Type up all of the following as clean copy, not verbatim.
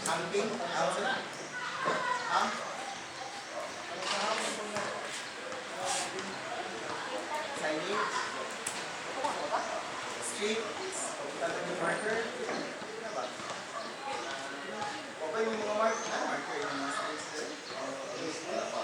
Camping? Ano sila? Ha? Signage? Street? Talang yung marker? Ano ba? Okay yung mga marker? Marker yung mga streets din? Wala pa.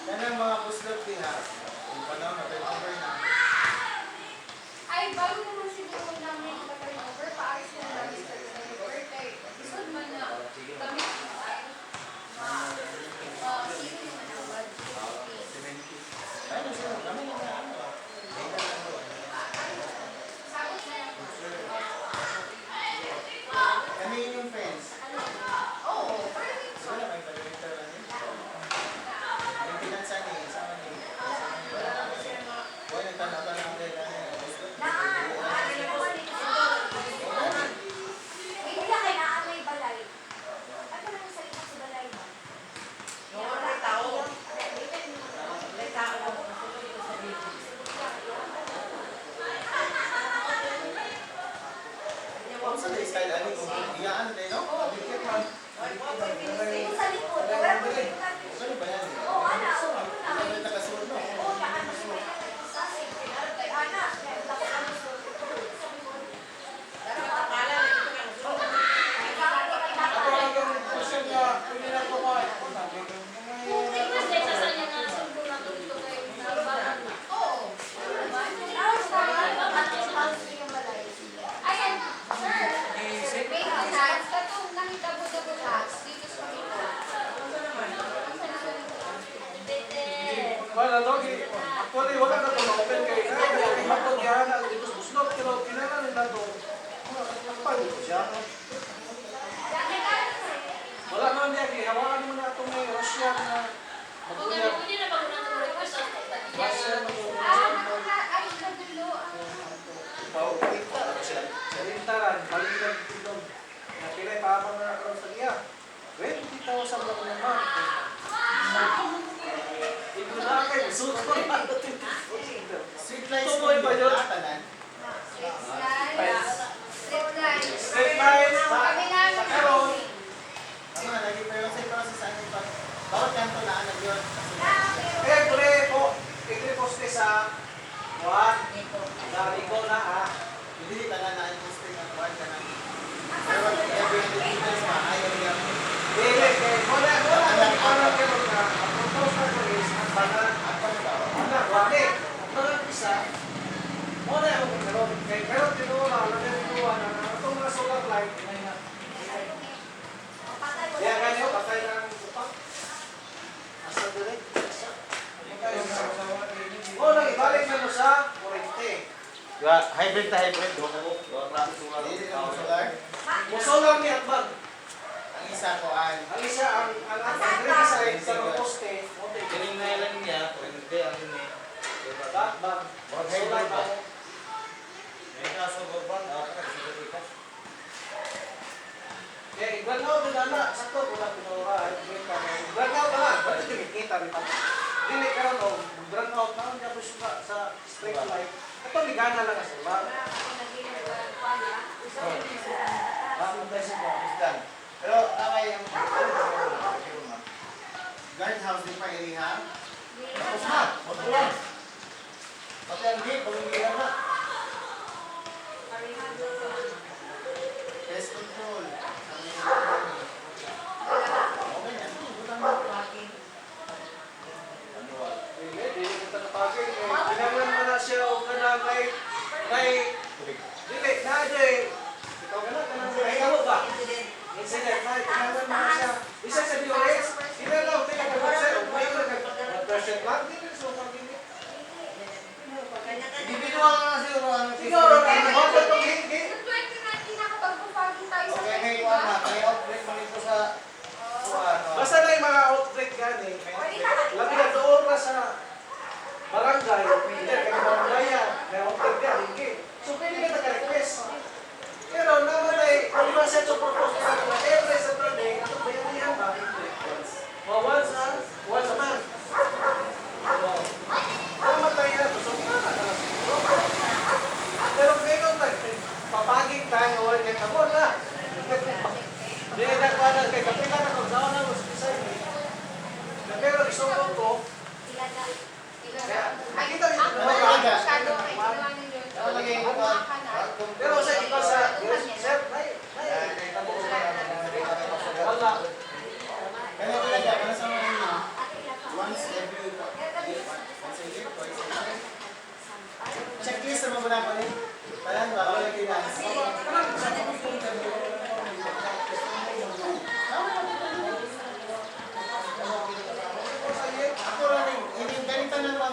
Yan ang mga puslap din ha. Yung panahon na turnover na. Ay, bago naman siguro namin pa-turnover, paayos na namin sa turnover. Kaya, isod man na kami ay sino naman ang bad? Ano siya? Kami yung mga ano. Sabot na lang. Kami yung friends. Oo, perfect. Wala may pag-winter na rin. Yung pinansan eh. Sama ni. Huwag nagtanong-tanong din. Kung saan na style ano kung iyaan din, no? Ano ba yan? Ano ba yung takasur, no? Wala lagi. Actually wala na to open kay na hapon kaya na dito sa buslot pero kinana nila to. Pag siya. Wala man niya gihawakan mo na atong may Russia na magbuya. Salintaran, balikan dito. Napilay pa ako na ako sa niya. 20,000 lang naman. Street lights Tumoy ba yun? Tanan. Straight lines sa karon. Ano nga, lagi pero sa process ano pa. Bawat kanto na ano yun. Ikli poste sa Juan. Dari ko na ha. Hindi tanan na yung posting ng buwan ka na. Pero every 100 meters pa, ayaw niya. Dili kay wala para karon na. Ang proposal ko is ang banan Ang pagkaw. ana wali. Ang isa wala ako karon kay pero tinuwa na tinuwa na atong mga solar light may na. Ya ganyo patay ng upak. Asa dili? Oh, ibalik na mo sa kurente. Hybrid ta hybrid do ko. Hindi na mo solar. Musolar ni atbag. Ang isa ko an. Ang isa ang diri side sa poste. Okay, Kining na lang niya, hindi ang ini. bag. Hybrid ba? May kaso ba Kaya iglanaw din na sakto wala pinura iglanaw ka lang pwede kumikita rin pa dili karon og brownout na niya sa street light ato ligana lang sa bar Pero nakay ang guardhouse din pa iriha. Tapos na, magpulang. Pati ang gate, pag-uwihan na. Pest control. Okay na.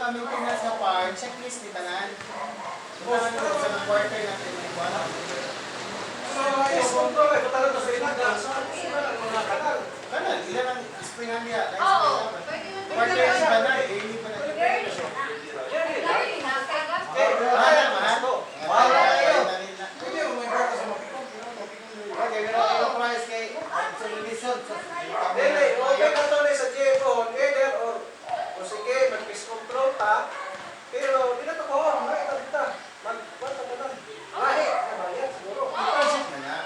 mga maintenance na part, checklist ni Tanan. Kailangan ko sa mga quarter natin may buwan. So, is control ay patalo to sa inaga. Saan ang mga kanal? Kanan, ilan ang springan niya? Oo, pwede mo Quarter is ba na? Daily pa na. Girly na. Jerry, Girly na. Kaya gasto. Mahal na, mahal. Mahal na kayo. Hindi mo may bata sa mapikong. Okay, meron kayong price kay subdivision. Dili, okay na to sa GFO, either or sige, mag-pest control ta. Pero, di na to ko, makita dito. Mag-kwanta mo na. Lahi, nabayad siguro. Project na na.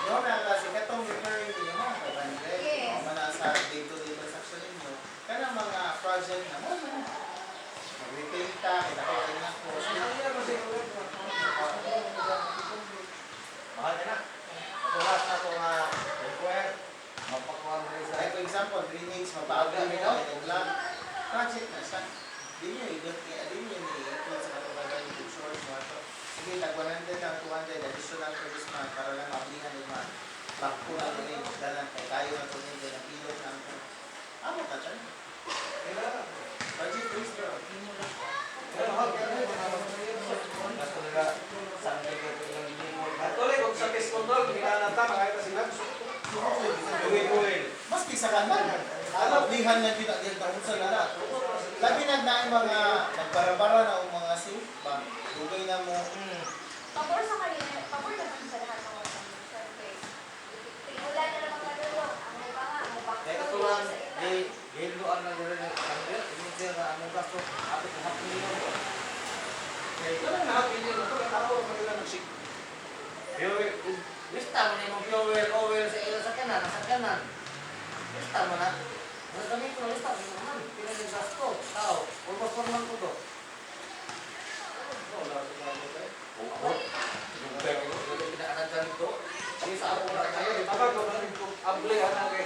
Yung na kasi katong recurring din yung mga kabanre. Yes. Kung mana sa day-to-day transaction ninyo, kana mga project na mo na. Mag-repaint ka, kita ko rin na po. Mahal ka na. Tulas na ito nga require. Mapakuha mo rin sa Like for example, drainage, mabagal mo na, ito lang. Project na siya. Di nyo i-include sa katubagan yung short mo ito. Sige, tag 100 lang, 200 additional per this month para lang mablihan yung mga bakpo na rin. Dalan, kay tayo na ito nito, ng pilot lang ito. Amo ka dyan. Budget based bro. Basta nila saan kayo ito yung hindi mo. Tuloy, kung sa pest control, ginanata, makita sila. Uwi-uwi. Mas kisa ka man. Mablihan na din ang taon sa lahat. Labi na na yung mga nagbarabara na o mga simpa. Lugay na mo. Pabor sa kanila. Pabor naman sa lahat ng mga survey. Tingula na lang mga dulo. Ang may mga, ang bakit. Kaya ito lang, giluan na gano'n yung kanila. Hindi siya na among gasto. Apit na hapon nyo. Ito lang nakapili na ito, ako kanila nagsig. Lista mo na yung fuel, oil sa ilo sa kanan, sa kanan. Lista mo na. Ang gamit mo, lista mo naman. Pinag-gasto. Tao, purpose-forman ko to. Oo. Yung bag ko, yung pinakanan ko. Sige sa ako na kayo. Baka ko na rin kung able ano kay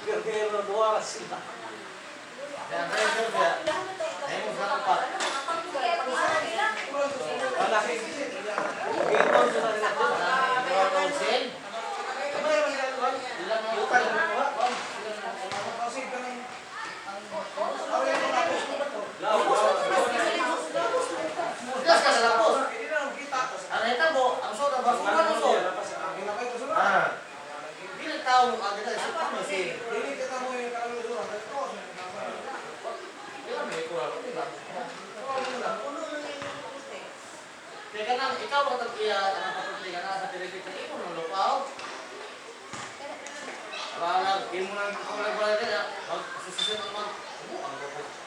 Guerrero Duara sila. Kaya ang driver kaya, ayaw mo sa kapat. Wala kay Gito sa nila to. Mga konsen. Kamay man nila Ilang ang Bukan ilang na ang kuha. Kasi kanang away mo tapos ko ba to? Gas ka sa lapos. Hindi na kita. Ang neta mo, ang soda ba? Kung ano so? Ginapay ko sila. Ah. Hindi na tao mo agad ay sa kasi. Dili kita mo yung kalusuran. Ito, Ilan may kuha ko diba? Kaya ka na, ikaw ang tag-iya, ang kapatid ka na sa pinagkita, ikaw ng lupaw. Alam, imo nang ikaw nag-balad ka na, mag-sususin ang mag... Ano ang kapatid?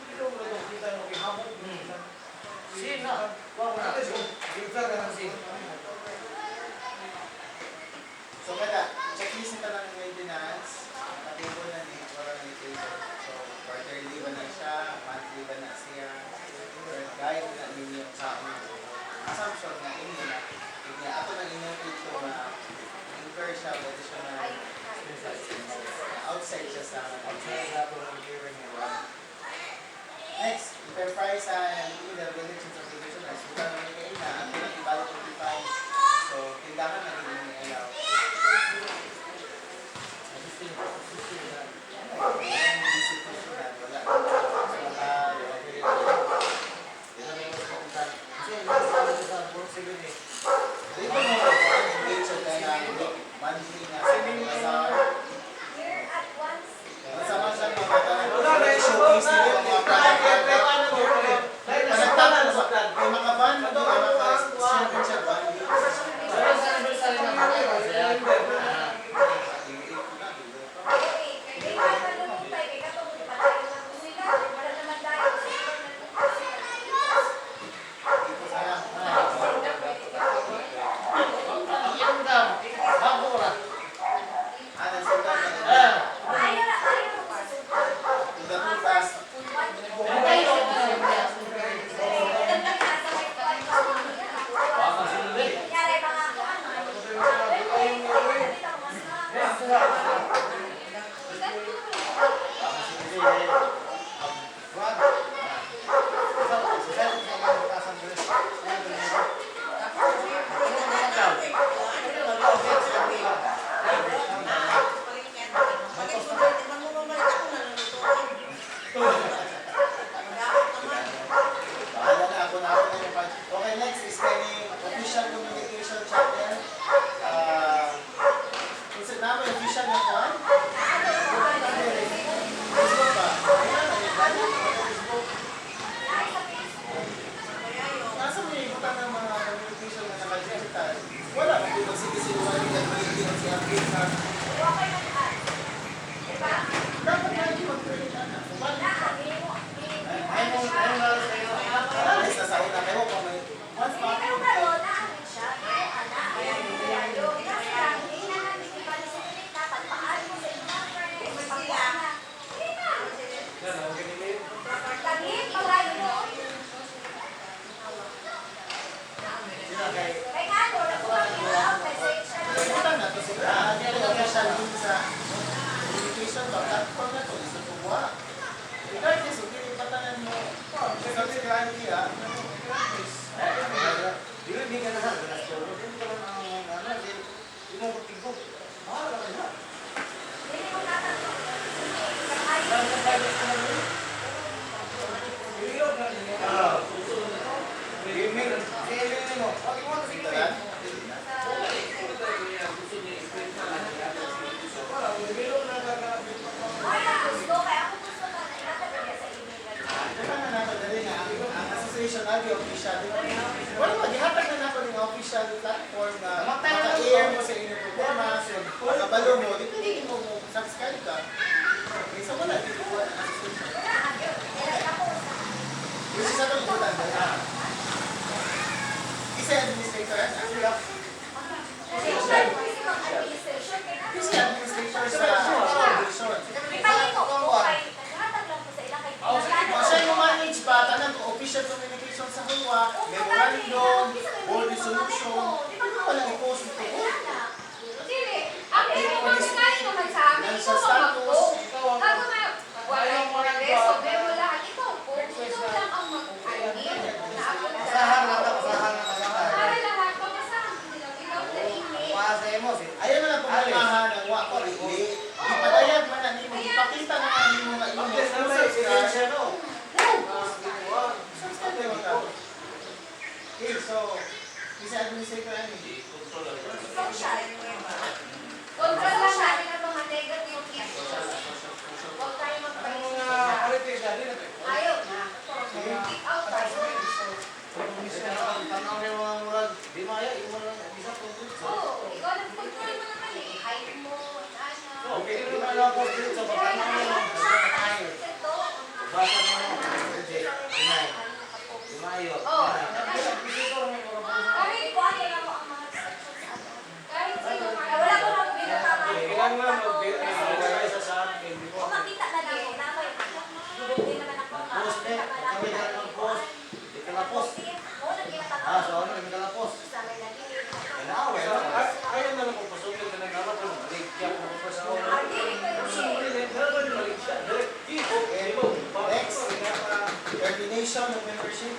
Dito mo na kita mo kay Hamon. Sige na, kuha mo na. Kita ka na Sige. So kada, checklist nito ng maintenance. Nakatibo na ni para ni Taylor. So quarterly ba na siya, monthly ba na siya. Or guide na ninyo sa assumption na inyo na. Kaya ato nang inyong ito na incur siya with additional outside siya sa Outside na ito ng gearing nila. next, fair price and either religion sa subdivision rights. Bukan naman kayo na, ang pinag-ibalik ng define. So, tindahan na rin yung alaw. na may official na kuhan? Facebook ba? Nasa may ibutan ng mga communication na naka-digital. Wala, kung magsigisinungaling at mag-iingat si update na. Dapat na hindi mag-create na. Ayun lalo sa iyo. Alis na sa una kayo kung may once ma-upload ka. Yan, ang ganili. Sila kay Ibutan na to sila. Hindi na official din sa communication ba? Platform na to. Isa po ba? Regardless, kung pinipatanan mo, subscribe niya, Hindi ka na sa gasto. Hindi ka na ang hindi mo magtigo. Mahal ka na. Gaming. Gaming mo. Pag mo na sige. Italan. Diba na nato dali nga, ang association na di official. Wala ba, gihatag na nato ng official platform na maka-air mo sa inyong problema, makabalo mo, di pwede mo subscribe ka. Okay, so wala, di ko ang association. Which is atong ibutan dali. Isa administrator, actually, isa administrator sa foundation. O siya yung manage ba, tanang official communication sa Hulwa, memorandum, board resolution, ano pa lang i-post ito ko? Pasahan lang ka, pasahan lang ka. Paasa mo si. Ayaw na lang pumalahan ng wako rin. Ipadayag man na nimo, ipakita na nga nimo nga imo. Update na may ebidensya, no? Subscribe naman ka. Okay, so, isa administrator yan eh. Ang mga politics na din. Tanaw niyo mga murag. Di maya, imo lang isa po. Okay, di ba lang po dito sa tanaw niyo mga tayo. Basa mo mo. Dinay. Dimayo. Kailan nga mag-ibigay sa amin. Post eh. Kami na ng post. Di ka na post. Ah, so ano, di ka na post. Kailangan, Ayaw na lang kung pasukin ka ng araw kung baligyan mo pa sa oras. Next, termination of membership.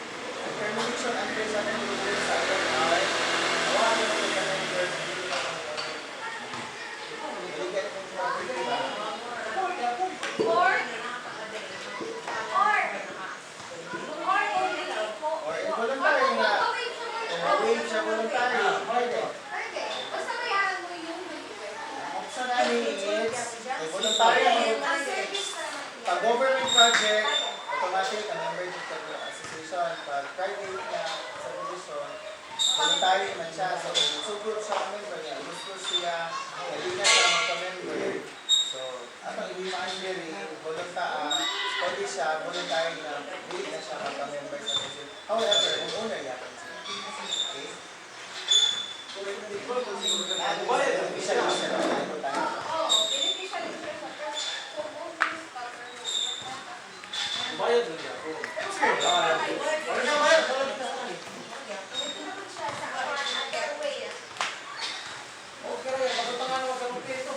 Termination under sa rules sa LR. Awagin mo yung calendar. Balikan mo yung property ba? Or involuntary nga. Kung ma-waive siya voluntary, pwede. Ang option namin is, voluntary ang pag government project, automatic ang member dito ng association. Pag private na subdivision, voluntary man siya. So, kung sugod siya ang member niya, gusto siya, hindi na siya magka-member. So, ato i-remind very, pwede siya, voluntary na, hindi na siya magka-member sa association. However, kung owner yakin siya. Okay? Official siya na voluntary. Bayad na niya ako. Ano na ba? Okay rin, pagkatangan mo sa mga ito.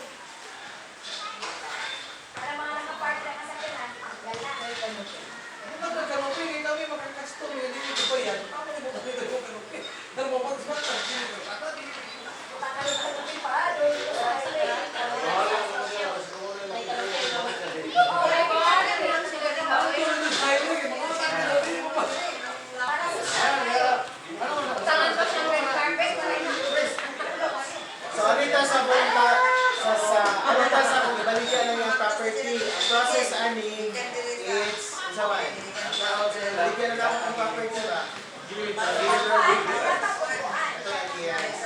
Ano ka kanupi? Kami makakastom. Hindi ito ba yan? Ako ni mo kami kanupi. Dahil mo pag-smartan. Hindi ko. kaning it's isa man. Ang tawag sa bigyan na ako ng paper ko ba? Ito ang clearance.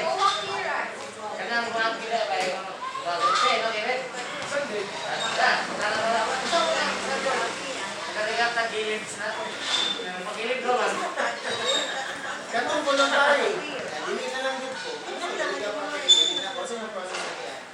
Uwak clearance. Kanang mga kita kayo kasi no David. Nakaligat na gilid na. Magilid ko man. Katong voluntary. Dili na lang dito. Dili ka pa dili na kasi mo process na yan.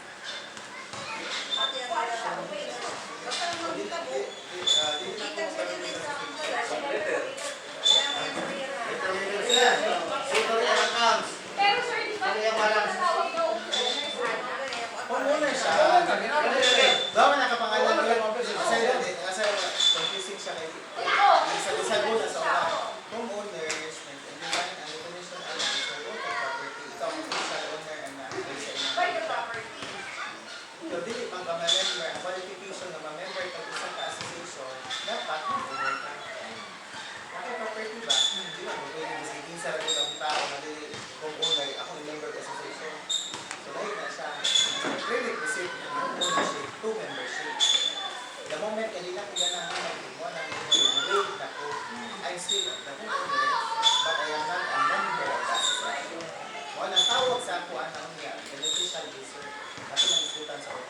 Pero sir, di ba tinatawag na owner Kung muna siya. Daw nakapangalan ko. Kasi confusing siya kay isa muna sa una. Homeowners, and ang definition of property. Ikaw ang official owner ang nasa by the property. So, dili man ka ma-member, ang qualification na ma-member ka sa association, dapat ma-member ka. Naka-property ba? Hindi ba? Kung pwede kasi kinsa rin ang tao na dili homeowner, ako yung member association. So, dahil na siya, prerequisite ng ownership to membership. The moment kanina ko ganahan mag-imo na wait na ko, I'm still the homeowner, but I am not a member of the association. Mo nang tawag sa ako ang niya, beneficial user. Ako nang isutan sa ako.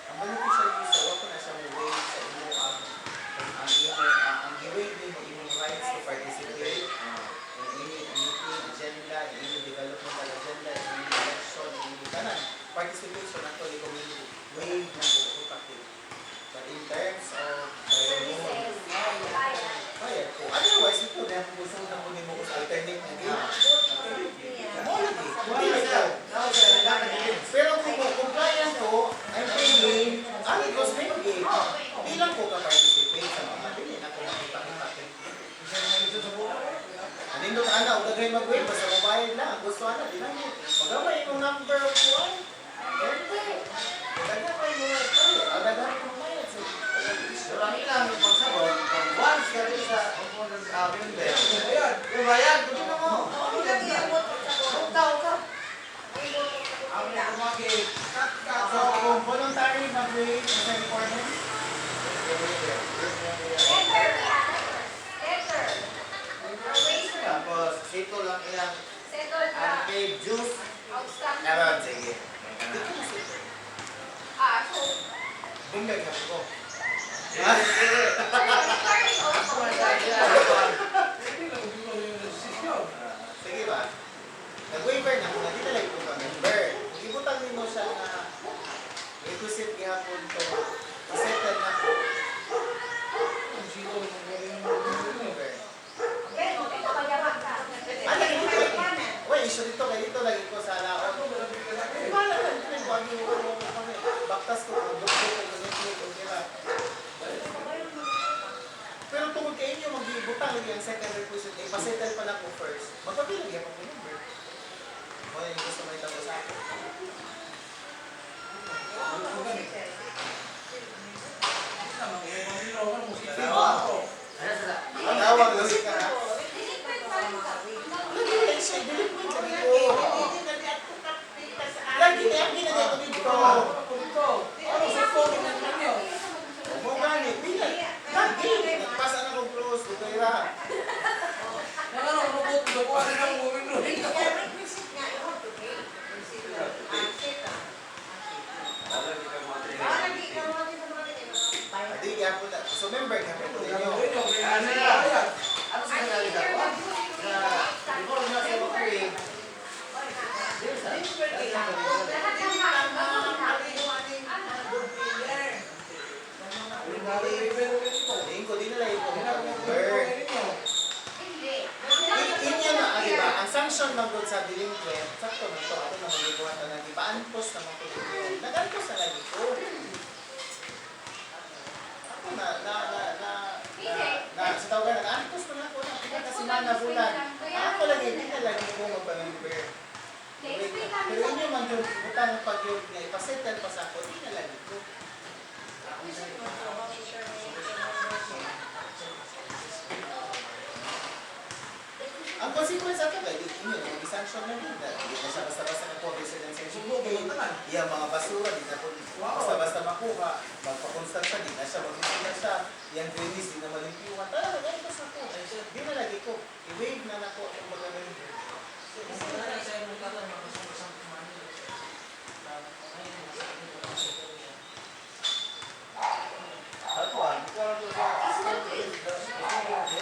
Ang beneficial user, ako na siya mo-wait sa imo ang i-wait din mo imong rights to participate in any meeting, agenda, in any developmental agenda, in any election, in any kanan. Participation ng the community. Wait na po ito. But in terms of bayad po. Otherwise, ito na po gusto na po mo alternate na game. Pero kung compliant ko, I'm paying, it was my game. Bilang ko ka-participate sa mga dili na kung makita-kita. Anindot ana, huwag gagawin mag-wait, basta mabayad lang. Ang gusto ana, di lang mo. Magamay yung number of kuwan. Dagamay mo na ito. Dagamay mo bayad. Pero ang ilang pagsabot, once ka rin sa member, bayad, kung na mo. Tao ka. So, kung voluntary mag-wait, sa requirement? Letter. Erasure. Tapos, sito lang ilang Settled na. unpaid dues. Outstanding. Meron, sige. So, Bungay ka po. starting also. Sige ba? Nag-waiver na kung hindi talaga ito ka-member. Kung ibutan mo siya na requisite gihapon to, isettle na po. Ano dito lagi? Uy, issue dito kay dito lagi ko sa laon. Wala na, hindi ko ang baktas ko, doktor ko, ganito, okay. Pero tungkol kayo inyo, mag-ibutang lagi ang second requisite, ipasettle pa na po first. Magpapilang yan po member. O, yung gusto may tapos sa akin. Ang tawag, lusik ka na. Lagi siya, delinquent ka dito. Lagi na yan, ginagawa dito. Mo gani, pila. Lagi, nagpasa na kong close, bukayra. Adi, kaya po na. So, member ka po ninyo. Ano sa kanila ka? Before na siya mag-create, there's a... Lahat ng Tingin ko, di nila ito member. Hindi. Inyo na, di ba? Ang sanction ng doon sa delinquent, sakto na ito, ako na magagawa na nag ipa-anpos naman ko dito. Nag-anpos na lagi ko. Ako sa tawagan, nag-anpos na lang ko na. Hindi kasi mana bulan. Ako lagi, hindi na lagi ko magpa-member. Pero inyo man doon, butang ng pag-yog niya, ipasettle pa sa ako, hindi na lagi ko. Ang consequence ato kay inyo, mag-sanction na din. Hindi na siya basta-basta na po residence and sumugin. Iyang mga basura, di na po basta-basta makuha. Magpakonsta siya, di na siya mag-isip siya. Iyang drainage, di na malimpiyuhan. Talaga, ganito sa po. Di na lagi ko. I-wave na na po ang mga member.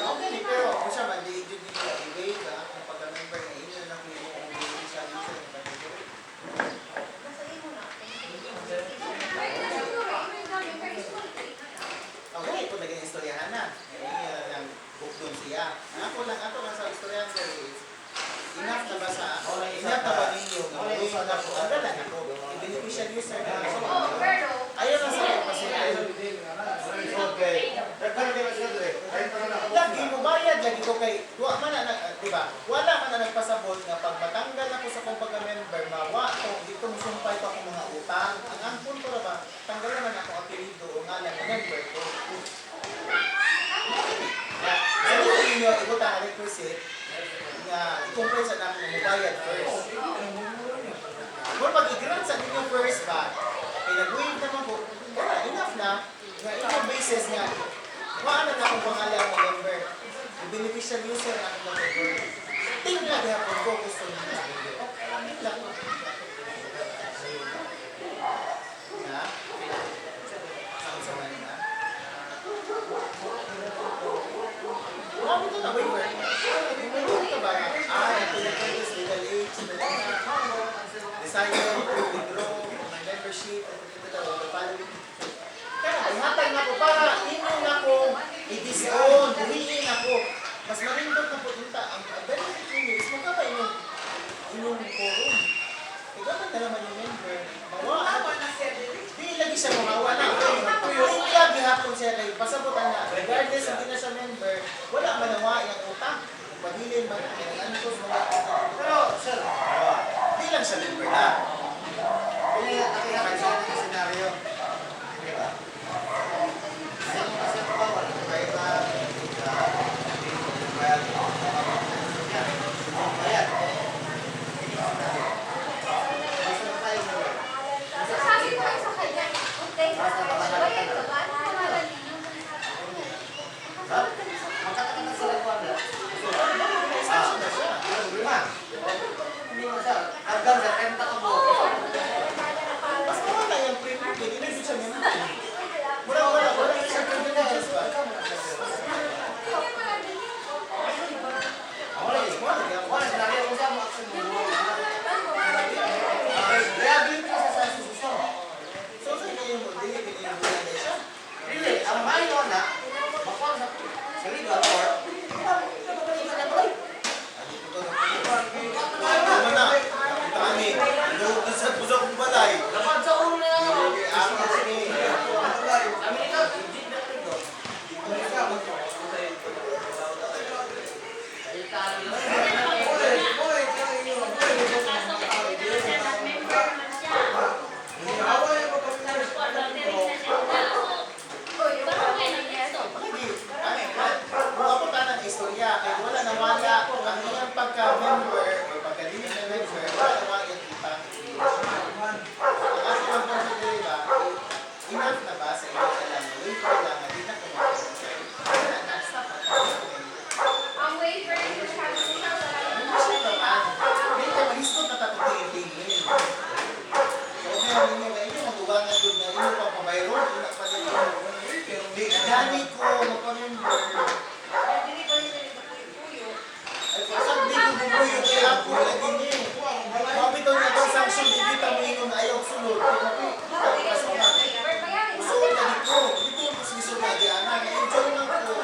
Okay, pero kung siya man, di yun din yung i-wave na ang pagka-member na inyo na kung yung i-wave siya dito yung category. Ay, nasa siguro, email namin, pero small plate na lang. Okay, ito naging istoryahan na. Inyo na lang book doon siya. Ako lang sa istoryahan ko is, enough na ba sa, enough na ba ninyo? Wave na po, ang galan ako. I-beneficial user na. Oh, pero, Ayaw na sa kasi Okay. lagi mo bayad, lagi ko kay, wa man na, di ba? Wala man na nagpasabot nga pag matanggal ako sa kong pagka-member, mawa to, dito musumpay pa akong mga utang. Ang punto na ba, tanggal naman ako apelido o nga lang, member ko. Sabi ko ninyo, ibutang ang requisite, nga i-compress na ako ng mubayad first. Kung pag-i-grant sa ninyo first ba, ay nag-wave naman po, wala, enough na, nga ikaw basis nga, paano na akong pangalan ng member? Yung beneficial user na akong member. Tingnan na gahapon ko gusto nila. Okay lang po. Na? Saan sa man na? Marami ito na waiver. Waiver ka ba? Ito yung previous legal age, desire to withdraw membership, the following. Kaya ihatag na ko para inyo na ko i-disown, buhiin ako. Mas marindot na po punta. Ang benefit ninyo is magkaba inyong forum. Ikaw na naman yung member. Mawa. Di lagi siya mahawa na. Hindi lagi hapon siya kay pasabutan na. Regardless hindi na siya member, wala manawa yung utang. Pagilin man ang antos mga utang. Pero, sir, Di lang siya member na. Nakikita sa senaryo. Di ba? Ayaw mo kasi ako bawal. Kaya ba, bayad. Bayad. Basta na tayo mo. sabi ko ay sa kanya, okay, bayad ka ba? Ano pangalan ninyo? Ha? Magkatakan na sila ko ano? Sanction na siya. Lima. Hindi mo siya. Hanggang sa 10 ka mo. Mas mawala yung premium. Hindi siya member. Wala siya privileges ba? Wala, senaryo mo siya mo action mo. Liability ka sa susunod. So, sa inyo mo, dili yung bulan siya. Really, ang main mo na, makuha sa legal or, babalik ka na balik. Ano na? Kami, inuhog na sa puso kong balay. Dapat sa ulo na yan. Ako na sige. Kami ito, legit na ito. Kung ako tanang istorya, kahit wala nawala ang iyang pagka-member o pagka-limit na member, wala nawala yung utang. Ang ating ang consider ba, enough na ba sa inyo ka lang, waiver lang, hindi na kumakasal. Wala na, stop na. Ang waiver, yung sabi ko siya, wala Hindi siya naman. May pag-histot na tatutingin-tingin. So, kaya ninyo na inyo, mag-uwangan doon na inyo pang pabayron, ina pa din yun. Di gani ko magpa-member. Ay, pasag di ko bumuyo kaya ako, lagi niyo. Mabitaw na itong sanction, di kita mo ingon na ayaw sunod. Pasok na. So, lagi ko. Dito ko siso na di ana. Na-enjoy lang ko.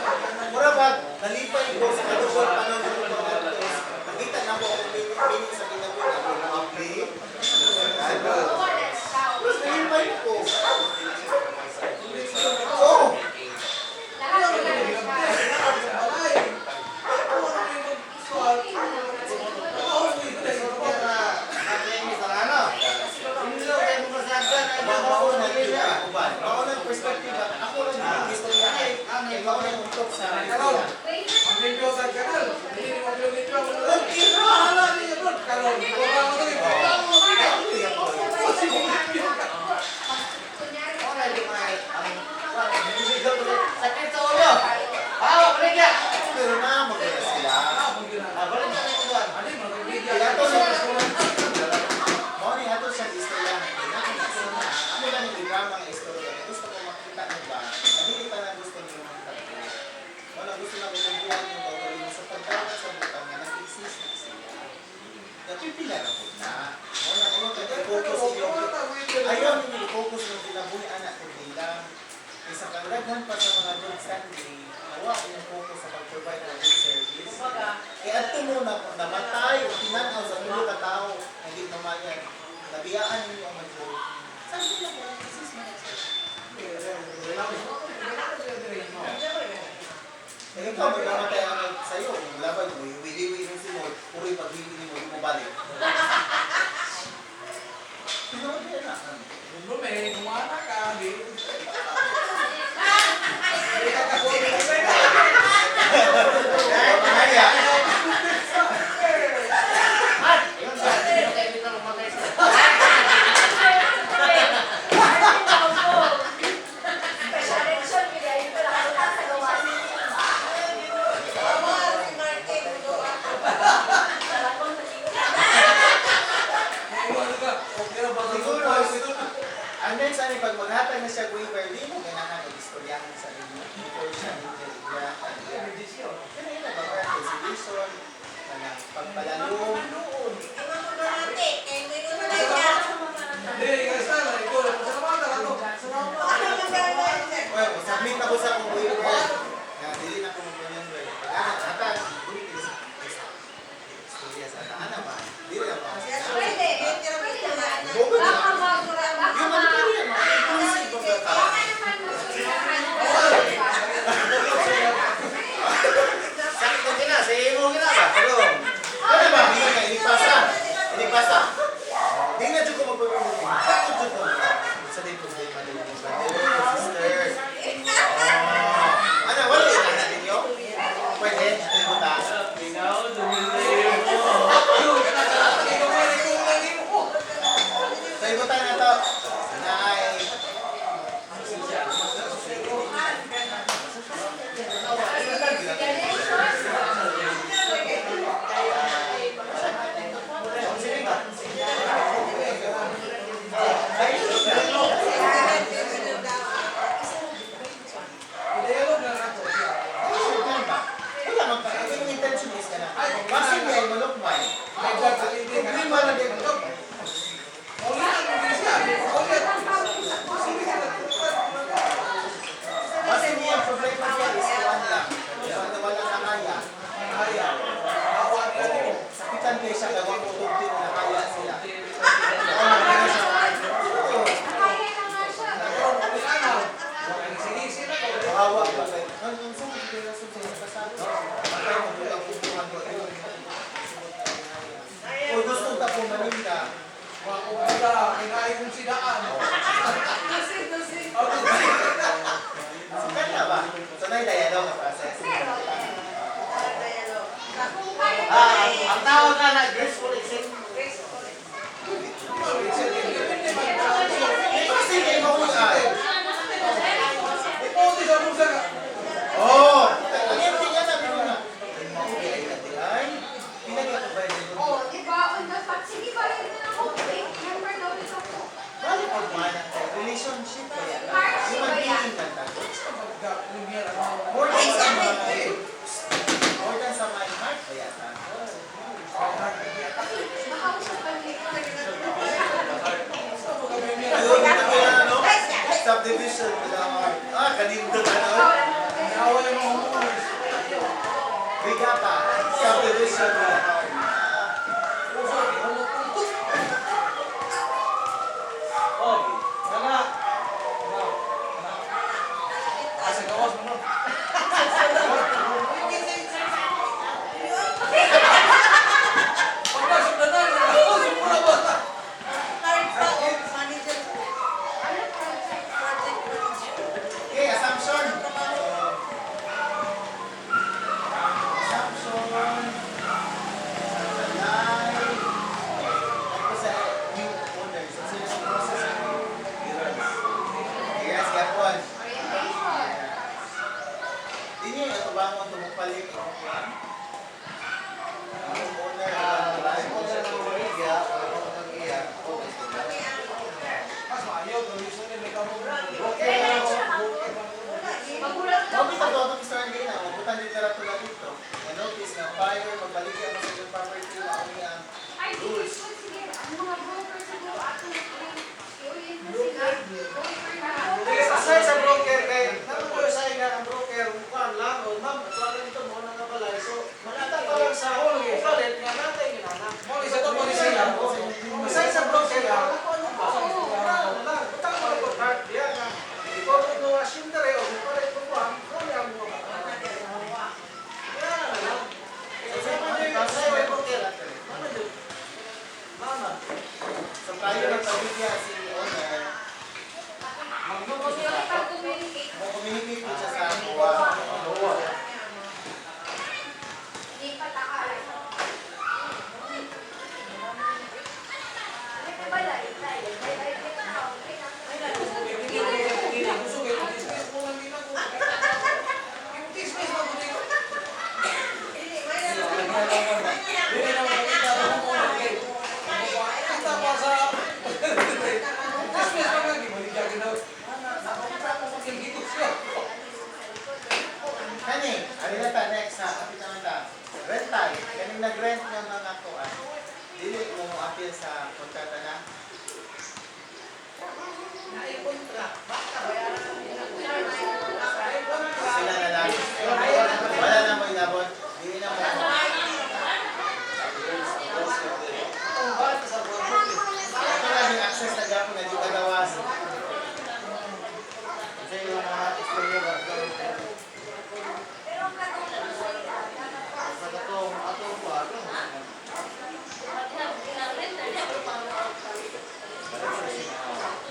Mura ba, nalipay ko sa kaluwal panon ng mga tos. Nakita na ko ang meaning sa ginagawa. Ako na update. Ano? Tapos nalipay ko. Oh! Maunang perspective, ako lang yung istorya. Ikaw lang yung talk sa istorya. ang video sa daghan pa sa mga good Sunday, nawa yung focus sa pag-provide ng good service. Kaya ato muna kung namatay o tinanaw sa tulo ka tao, hindi mamayan, nabiyaan ninyo ang majority. Sabi lang po, this is my eh, ikaw, may namatay ang sa'yo, kung laban mo, hiwi-hiwi ng sinod, puri pag-hiwi mo, mo balik. Tinawag yan na. Siguro, ang next ano, pag maghatag na siya waiver, di mo kailangan mag-istoryahan sa inyo before siya hindi kaya yun na ba para resolution, pagpalalong, well, submit ako sa akong waiver na dili na ako mag-remember. Pag-anak, hatag, dili ko sa istorya sa anak ba? Dili na ba? Bobo na. Yung ano pa rin, inclusive of the tao. Sakit ko kina, sa imo kina ba? Pero, Ano ba? Hindi ka, ilipasa. Ilipasa. Hindi na dyan ko magpapagod. Bakit dyan ko? Sa day problema din yung sister. Ano, wala yung anak ninyo? Pwede, libuta. Sa libutan na to, na ay... Wala man ka. Yung intention is ka na. Kasi hindi ay malukmay. Problema na din. Kasi niya ang problema niya is kuwan lang. Wala na kaya. Sakitan kayo siya gawang utubti na nakaya sila. Hawa ba kayo? Ang sa mga kirasun sa inyo kasama. Patay mo bulang kukuhan ko. Kung gusto ka po maninda, sikat na ba? Sanay dialogue na process. ang tawag ka na graceful exchange. Kasi kayo mahulaan. Oh! Ang empty niya na muna. Ay, pinag-provide nyo. Balik ang mana tayo. Relationship ba yan? Human being lang tayo. More than sa my heart ba yan? Ayun, ano? Subdivision with the heart. Ah, kanindot ano? Brigata. Subdivision with the heart. Okay, assumption. Assumption. Tulog siya. Pasang istorya mo lang. Utang mo lang part diya na. Ikaw no asindere o pare ko ko ang ko ya mo. So tayo ng pamilya si owner, Makipag-communicate. mag-communicate po siya sa kuha. Hindi patakaran. Ano pa ba lang? Kani, alin na ta next ha, apit naman ta. Rental, kaning nag-rent ng mga kuan. Dili mo mo appeal sa kontrata na. Sila na lang. Wala na mo inabot. Dili na mo. Ito lang yung access na gapon na di kagawas. Kasi yung mga istorya ba? Sa katong atong pa,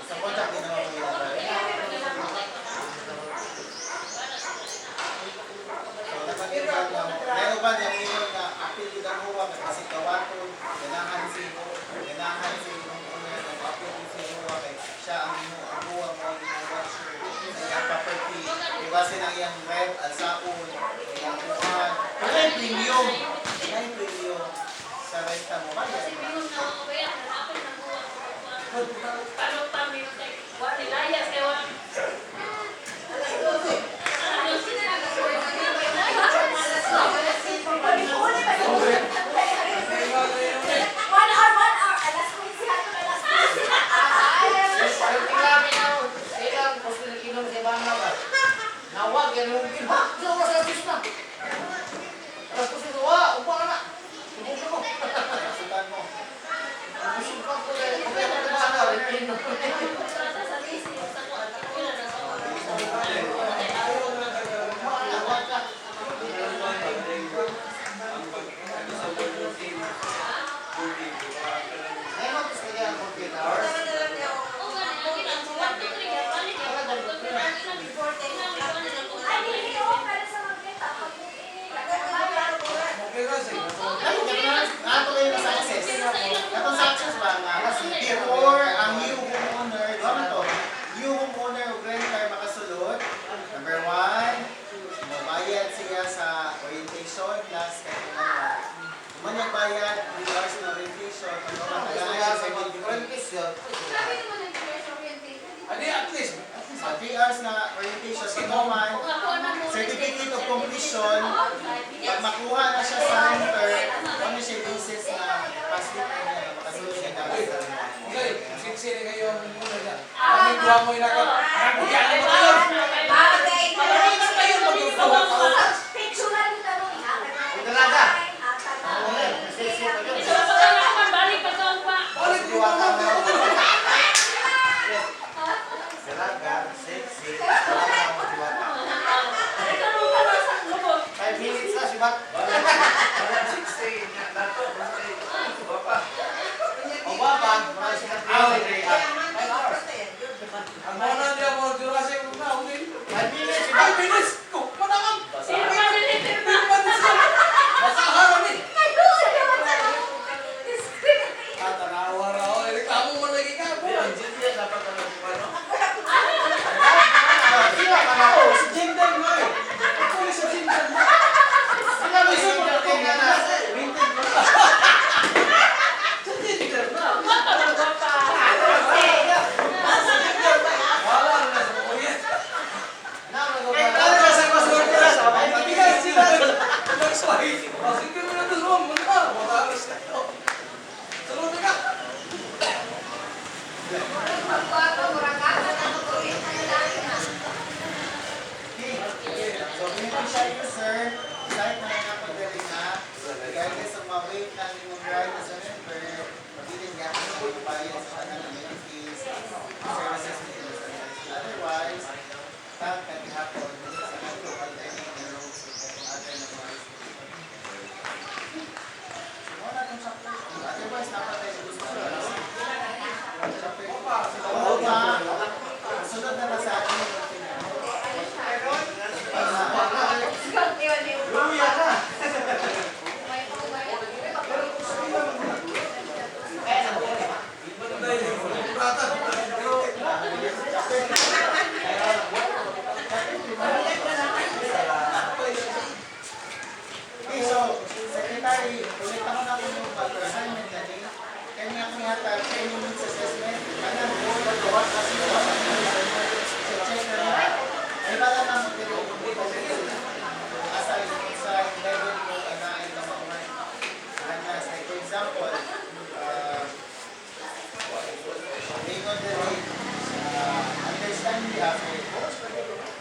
Sa contract din naman mo inabot. Meron ba niya ngayon na appeal din ang huwa kasi kawaton, ganahan si yung owner ng appeal din si huwa kay siya ang huwa mo ang ginawa sa iyang property. Diba silang iyang rent, alsaon, iyang kuhan. Wala yung premium. Wala yung premium sa renta mo. Kaya nawag yan yung iba. Diyan mo sa bis na. Tapos ito, upa ka na. Tubukin mo. sutan mo. Busog ka ko eh. Okay, ako na sana. Nawag ka. Ngayon, gusto niya ang computer. Ato kayo sa access. Atong sa access ba nga before ang new homeowner, ano to? New homeowner o renter makasulod. Number 1, mabayad siya sa orientation plus kahit kung ano bayad, 3 hours na orientation, Gusto pagkakatagaan niya siya sa sa mag-practice yun. Ani at least 3 hours na orientation, sa naman, certificate of completion, pag makuha na siya sa renter, ano siya basis na pass-it na niya na makasulod siya dapat sa Okay, sinsini kayo ang muna niya. Ang gwa mo inakot. Ang buyan mo kayo. Marami kayo magagawa ka. Dalaga. Okay, nasisi ka dyan. Balik mo naman. Dalaga, sexy. Dalaga, magdiwata. 5 minutes na, sibat. O baba, marami silang tiyawin. 5 hours. Ang muna niya mo, Jurassic na, uli. 5 minutes, sibat. 5 minutes! Ko, manakam! Masaharan eh! Tanawa raw, reklamo mo lagi ka. Sila ka na po. Si Jinder mo eh. Ako si Jinder mo. Sila mo yung tingnan na. Vintage mo. Si Jinder na. Wala na sa kuya. Ano ba sa kusurturas? Mabigat sila. Nagsway. Sige mo na ito, Rom. Muna. Matalis na ito. Salud ka. So, beneficial user, kahit na nakapagaling na, regardless of mabait na yung right as a member, pagdating gapon na bayad sa kanang amenities, services nila sa kanila. Otherwise, tag kagihapon sa kanila alternative roads kung other na mga wala itong chapter. Otherwise, dapat tayo gusto ko. Oo ba? Sunod na sa atin yung Luya na. Okay, so, Secretary, ulit ako na kung yung pag-assignment na din. Kanya akong yata, training needs assessment. Kanang board of the work kasi yung so, check na rin. Ay, bala na mo din yung assign sa level ko na ay kamauman. Hanas, like for example, Bingo de Rate, understanding the asset,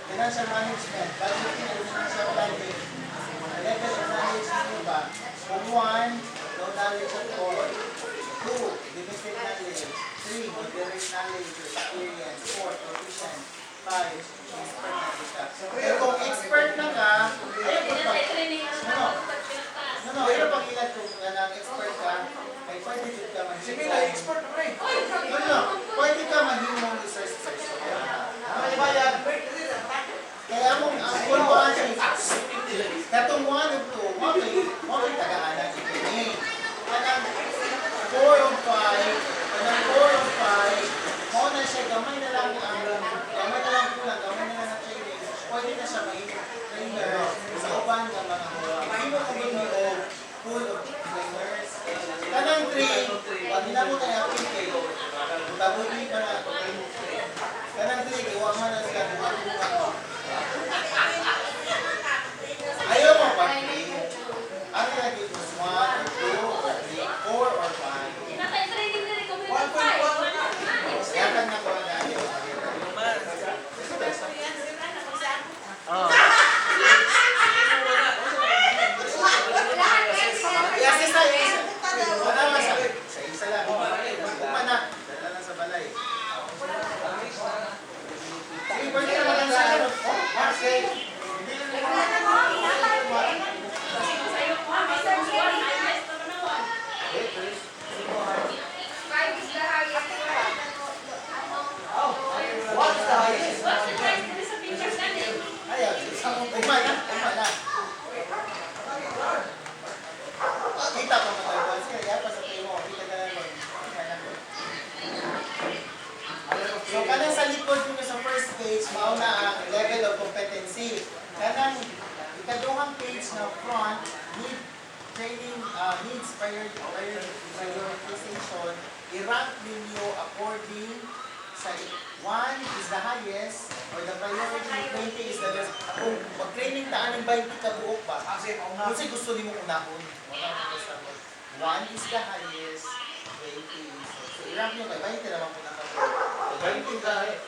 financial management, budgeting and financial planning, level of knowledge ninyo ba? Kung 1, low knowledge at all. 2, limited knowledge. 3, moderate knowledge or experience. 4, proficient. 5, expert na kita. Pero kung expert na ka, ayaw ko pa. Ayaw pag ilan kung ng expert ka, ay pwede dito ka man. Sige na, expert na rin. Pwede ka mahimong research person. Kaya mong ang kulwaan katong 1 of 2, wakay tagaan si Kini. Kanang 4 of 5, mo na siya, gamay na lang kulang, gamay na lang training, pwede na siya trainer sa uban ng mga huwa. Mahimo kung hindi o full of trainers. Kanang 3, pag hinamo na yung applique, tabuli pa na ito. Kanang 3, iwa man na sila kung ayaw mo pa, ang lagi mo 1 or 2 or 3, 4 or 5. Yakan na ko na ayaw. Sa isa lang. Kuma na. Dala na sa balay. Sige, pwede ka lang sa ano. Marcel. What's the highest? Ayaw. Uma na. Kita pa mo tayo. Kaya pa sa tayo mo. Kita ka lang. So, kanang sa likod nyo sa first page, mauna ang level of competency. Kanang ikaduhang page na front, need training, needs prioritization, i-rank ninyo according sa 1 is the highest, or the priority, 20 is the best. Kung mag-training taan ng 20 ka buok ba? Kasi gusto niyo unahon. 1 is the highest, 20 is. So, i-rank nyo kay 20 naman po nakabuok. 20 ka eh.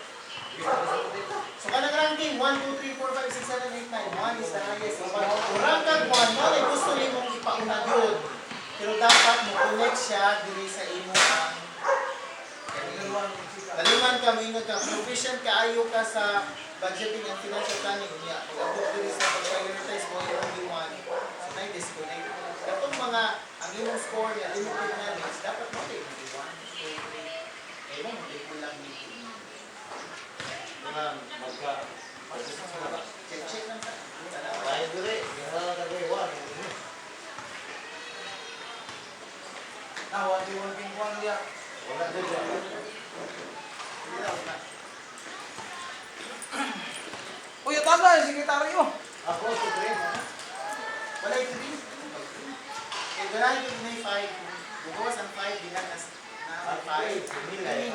So, kanang ranking, 1, 2, 3, 4, 5, 6, 7, 8, 9. 1 is the highest. Kung rank kag 1, mo ay gusto niyo mong ipaunag yun. Pero dapat mo connect siya diri sa imo ang Kaliman ka, mingon ka, proficient kaayo ka sa budgeting and financial planning niya. Pag-abot diri sa pag-prioritize mo yung only one. So, na-disconnect. Katong mga, ang imong score niya, limited knowledge, dapat mo take 1, 2, 3. Eh, mo, mag-take lang dito. Check lang sa. Bayan diri, ginala ka diri, wala. Nawa, di mo pingpong niya. Wala diri. Uy, tama yung sekretaryo. Ako si Dre. Wala yung 3. Eh, ganahin yung may 5. Bukawas ang 5, bilang na 5. Nilay.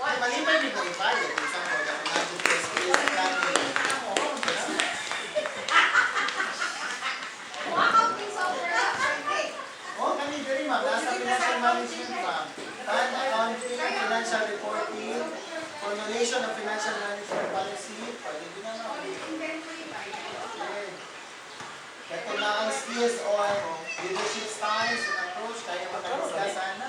Ay, malipay din na i-5. Isang mo, dapat natin yung skills planning. Oh, kami diri ma'am, nasa financial management ma'am. Fund accounting, financial reporting, formulation of financial management policy, pwede din na ma'am. Ito na ang skills on leadership styles and approach, tayo mag-discuss sana.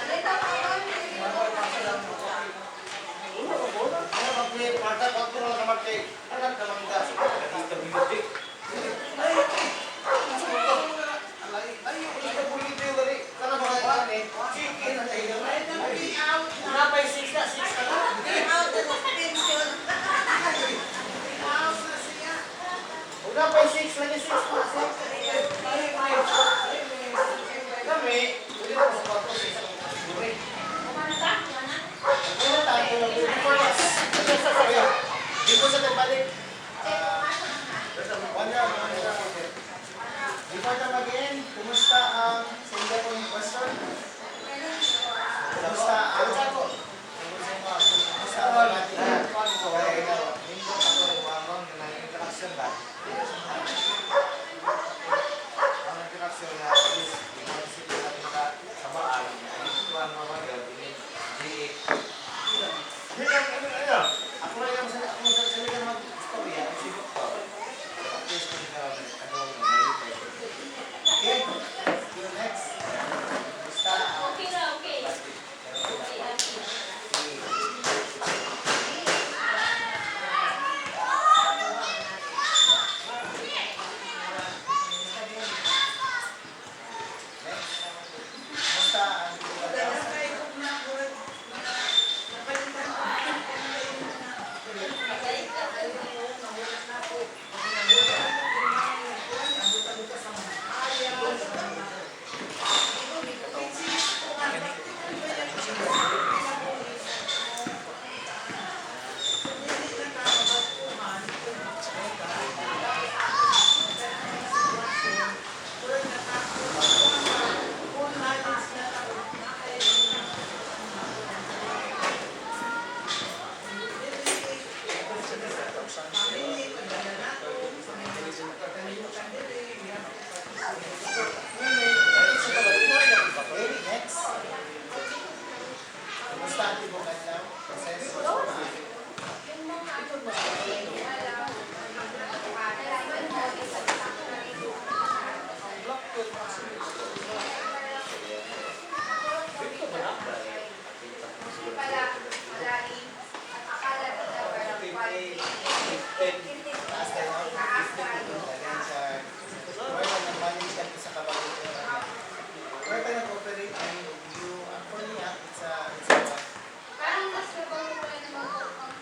Salita pa yun. Kumana ka? Kumana? Una tayo, before sa nagbalik, one round. Before na mag-end, kumusta ang sa inyo kong question? Kumusta ang okay, you next. Kumusta ang Okay na, okay. Okay, okay. kumusta ang okay, next. Kumusta ang tibok adlaw? Proseso. Yung mga ano ba? Nalaman mo, isa-isa ko na rin yung hindi pala malalim at akala nila parang quality. Taas tayo, 15. Lagyan siya. Or nag-manage ka sa kabagutan. Or tayo nag-operate ay you, for me, it's a Parang mas mabago ko rin naman po kung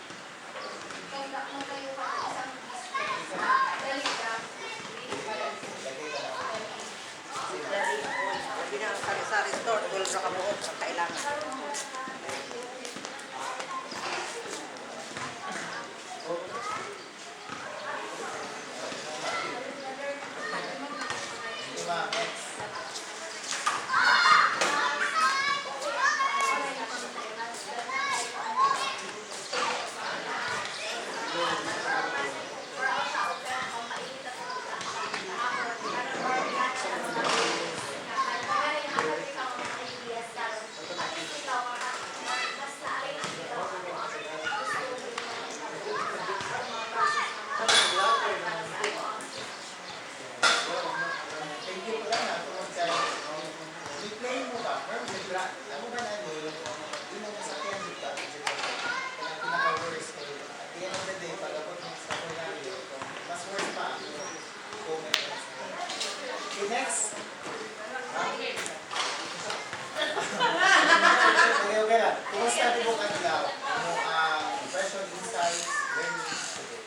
kaya mo kayo ka ng isang business. Dali lang. Hindi pala. Sabi na ang sari-sari store, tulad sa kabuot sa kailangan. Diba, next. Thank you pala na tungkol sa replay mo ba? Pero ano ba na yun ang masakyan dito? Kaya pinaka-worst kayo. At the end of the day, pag-abot mo sa scenario, mas worst pa ang comment. Okay, next. Okay, okay lang. Kumusta tibok adlaw? Ano ang impression, insights, learnings today?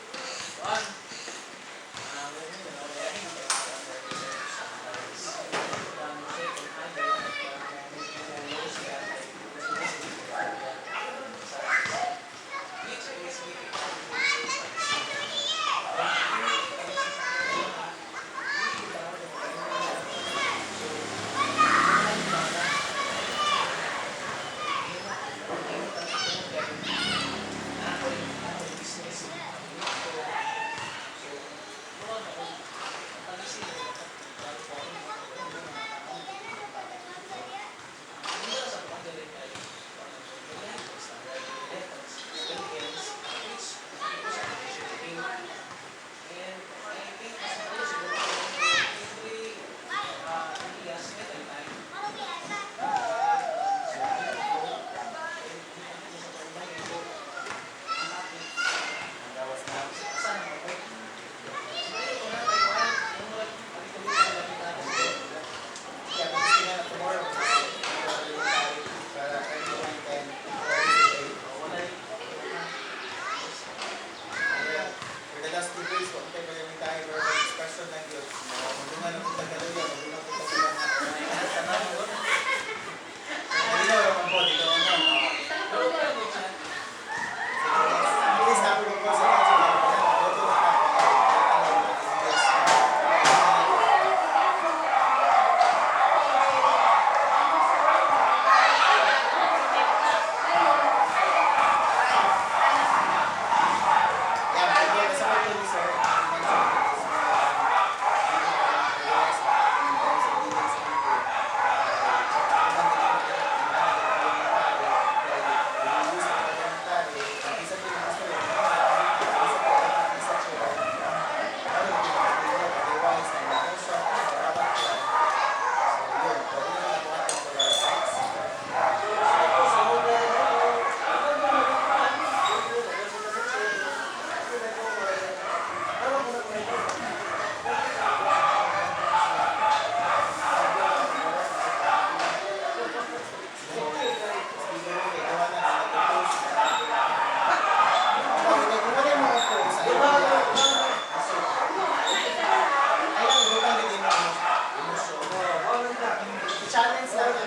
challenge lang.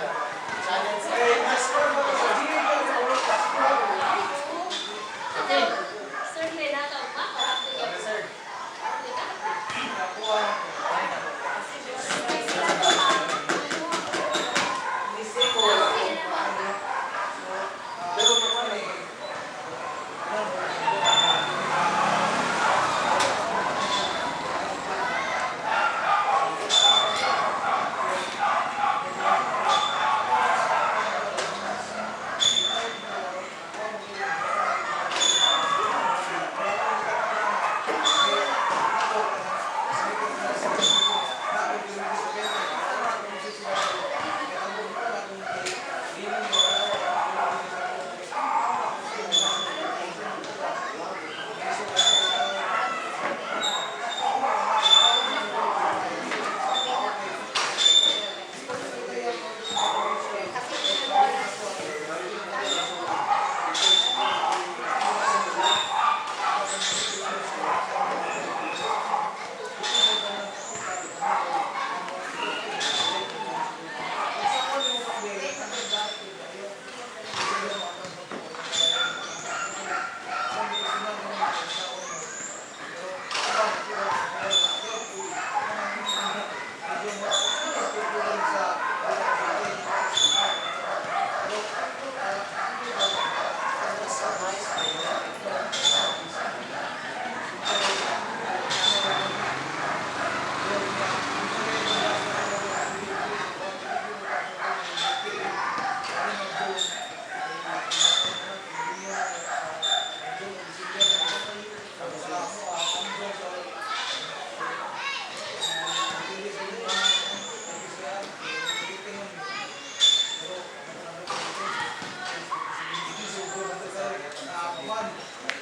Challenge lang. Eh, na-score mo sa GA ka sa World Cup. Sir, Renata, Ano, sir? Nakuha. Pero naman eh,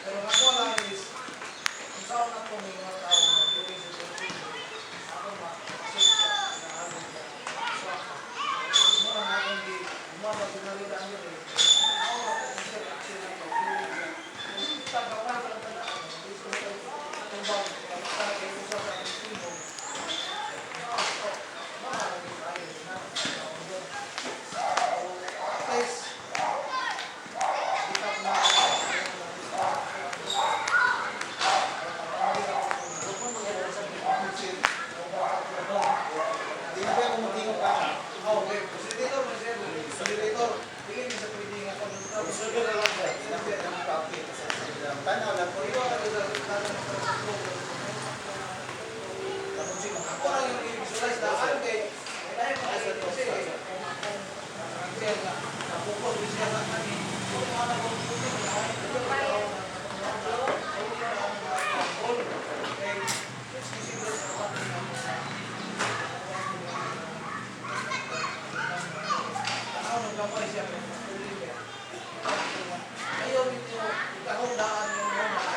pero ako lang is, kung saan ako may mga tao na tuloy sa Pilipino, ako makasok sa naamin ka. So, mga namin di, umabag na rin ang yun eh. Ako ako interaction ng pag-tuloy ka. Kung tagapan ka lang talaan, gusto ko itong bawang, kapag kayo sa Pilipino, maraming tayo na. So, at least, Hindi na ba kumutingin ka? okay, facilitator, facilitator, tingin niyo sa pwede nga ako dito. Sugar na lang ba? Sinabi ang copy. Tanaw lang po. Ito ang ako lang yung i-visualize dahil kay kaya mga isa to kasi ang nga napupos siya sa kanya. Kung ano kung ayaw nito kahundaan yung mga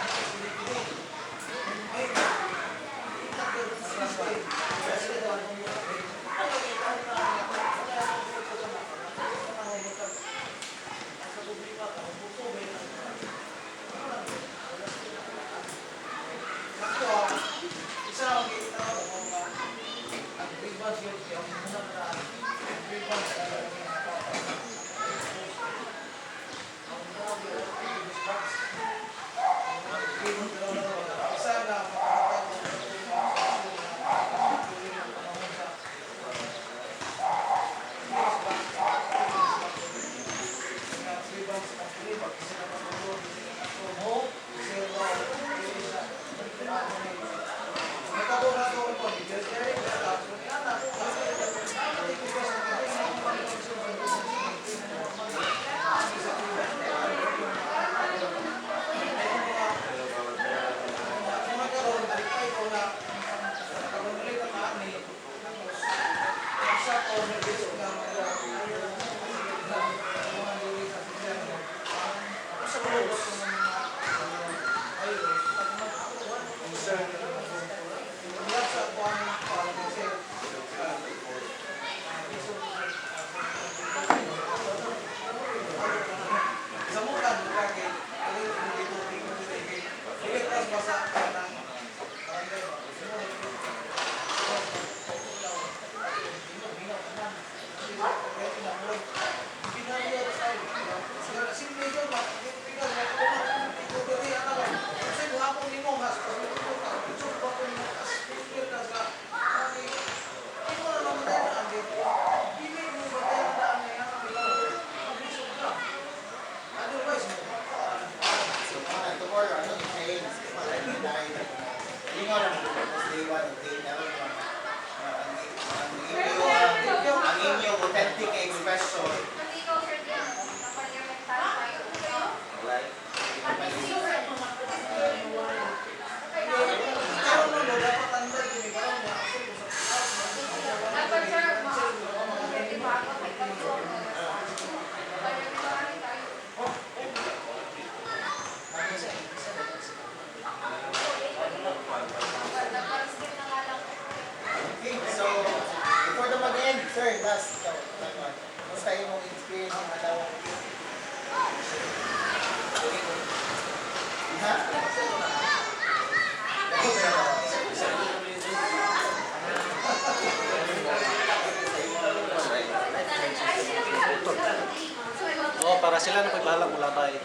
para sila na ko'y bahala mula tayo.